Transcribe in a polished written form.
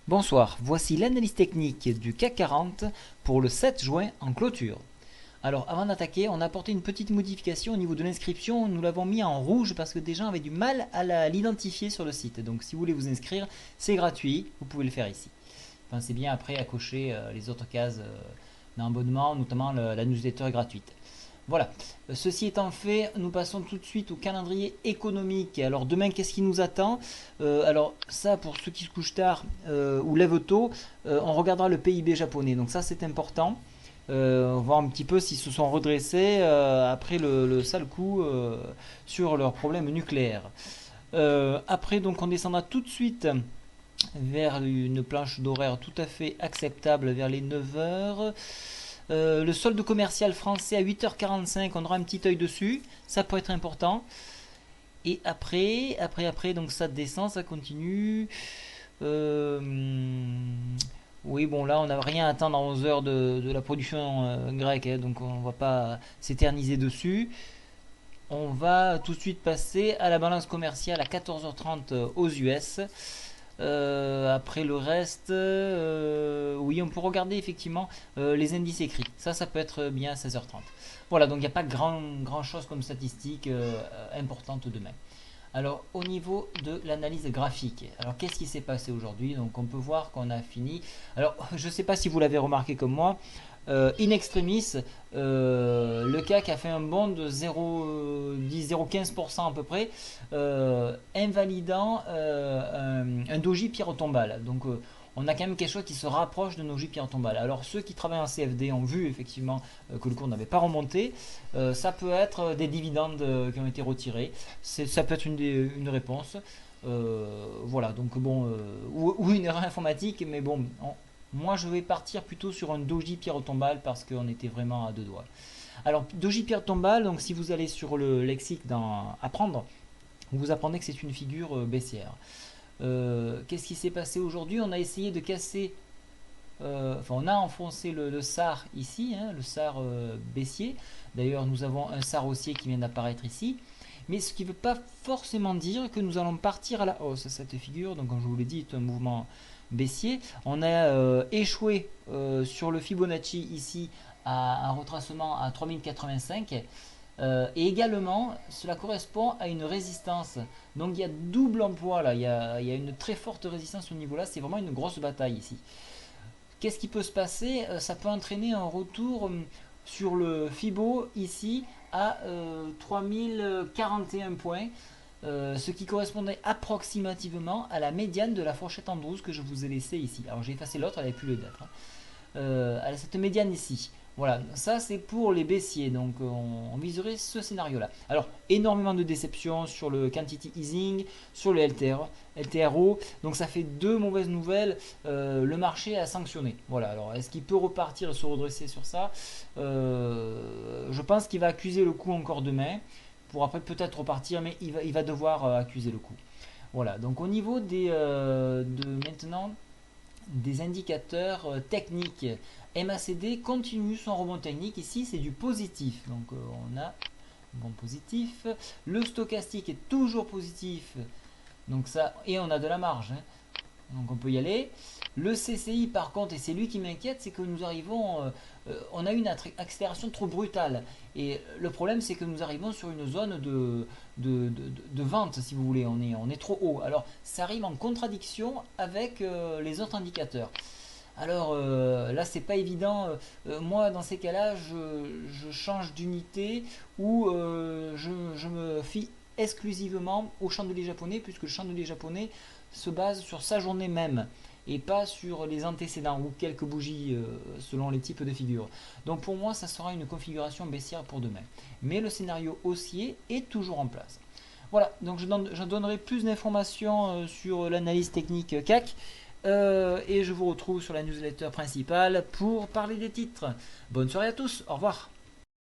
Bonsoir, voici l'analyse technique du CAC 40 pour le 7 juin en clôture. Alors avant d'attaquer, on a apporté une petite modification au niveau de l'inscription. Nous l'avons mis en rouge parce que des gens avaient du mal à l'identifier sur le site. Donc si vous voulez vous inscrire, c'est gratuit, vous pouvez le faire ici. Pensez bien après à cocher les autres cases d'abonnement, notamment la newsletter gratuite. Voilà, ceci étant fait, nous passons tout de suite au calendrier économique. Alors demain, qu'est-ce qui nous attend? Alors ça, pour ceux qui se couchent tard ou lèvent tôt, on regardera le PIB japonais. Donc ça, c'est important. On va voir un petit peu s'ils se sont redressés après le sale coup sur leurs problèmes nucléaires. Après, donc, on descendra tout de suite vers une planche d'horaire tout à fait acceptable vers les 9 heures. Le solde commercial français à 8h45, on aura un petit œil dessus, ça peut être important. Et après, donc ça descend, ça continue. Oui, bon, là, on n'a rien à attendre à 11 heures de la production grecque, hein, donc on va pas s'éterniser dessus. On va tout de suite passer à la balance commerciale à 14h30 aux US. Après le reste, oui, on peut regarder effectivement les indices écrits. Ça peut être bien à 16h30. Voilà, donc il n'y a pas grand chose comme statistique importante demain. Alors, au niveau de l'analyse graphique, alors qu'est-ce qui s'est passé aujourd'hui? Donc, on peut voir qu'on a fini. Alors, je ne sais pas si vous l'avez remarqué comme moi, in extremis, le CAC a fait un bond de 0,10-0,15% à peu près, invalidant un doji pierre tombale. Donc, on a quand même quelque chose qui se rapproche de nos doji pierre tombale. Alors, ceux qui travaillent en CFD ont vu effectivement que le cours n'avait pas remonté. Ça peut être des dividendes qui ont été retirés. Ça peut être une réponse. Voilà, donc bon, ou une erreur informatique, mais bon, moi je vais partir plutôt sur un doji pierre tombale parce qu'on était vraiment à deux doigts. Alors, doji pierre tombale, donc si vous allez sur le lexique dans apprendre, vous apprenez que c'est une figure baissière. Qu'est-ce qui s'est passé aujourd'hui? On a essayé de casser, enfin on a enfoncé le SAR ici, hein, le SAR baissier. D'ailleurs nous avons un SAR haussier qui vient d'apparaître ici. Mais ce qui ne veut pas forcément dire que nous allons partir à la hausse. Cette figure, donc comme je vous l'ai dit, est un mouvement baissier. On a échoué sur le Fibonacci ici à un retracement à 3085. Et également, cela correspond à une résistance. Donc il y a double emploi là, il y a une très forte résistance au niveau là, c'est vraiment une grosse bataille ici. Qu'est-ce qui peut se passer? Ça peut entraîner un retour sur le Fibo ici à 3041 points, ce qui correspondait approximativement à la médiane de la fourchette en 12 que je vous ai laissé ici. Alors j'ai effacé l'autre, elle n'avait plus le d'être. À cette médiane ici. Voilà, ça c'est pour les baissiers, donc on viserait ce scénario-là. Alors, énormément de déceptions sur le quantity easing, sur le LTRO, donc ça fait deux mauvaises nouvelles. Le marché a sanctionné. Voilà, alors est-ce qu'il peut repartir et se redresser sur ça? Je pense qu'il va accuser le coup encore demain, pour après peut-être repartir, mais il va devoir accuser le coup. Voilà, donc au niveau maintenant des indicateurs techniques, MACD continue son rebond technique. Ici, c'est du positif. Donc, on a un bon positif. Le stochastique est toujours positif. Donc, ça, et on a de la marge. Hein. Donc, on peut y aller. Le CCI, par contre, et c'est lui qui m'inquiète, c'est que nous arrivons. On a une accélération trop brutale. Et le problème, c'est que nous arrivons sur une zone de vente, si vous voulez. On est trop haut. Alors, ça arrive en contradiction avec les autres indicateurs. Alors là, c'est pas évident. Moi, dans ces cas-là, je change d'unité ou je me fie exclusivement au chandelier japonais, puisque le chandelier japonais se base sur sa journée même et pas sur les antécédents ou quelques bougies selon les types de figures. Donc pour moi, ça sera une configuration baissière pour demain. Mais le scénario haussier est toujours en place. Voilà, donc je donnerai plus d'informations sur l'analyse technique CAC. Et je vous retrouve sur la newsletter principale pour parler des titres. Bonne soirée à tous, au revoir.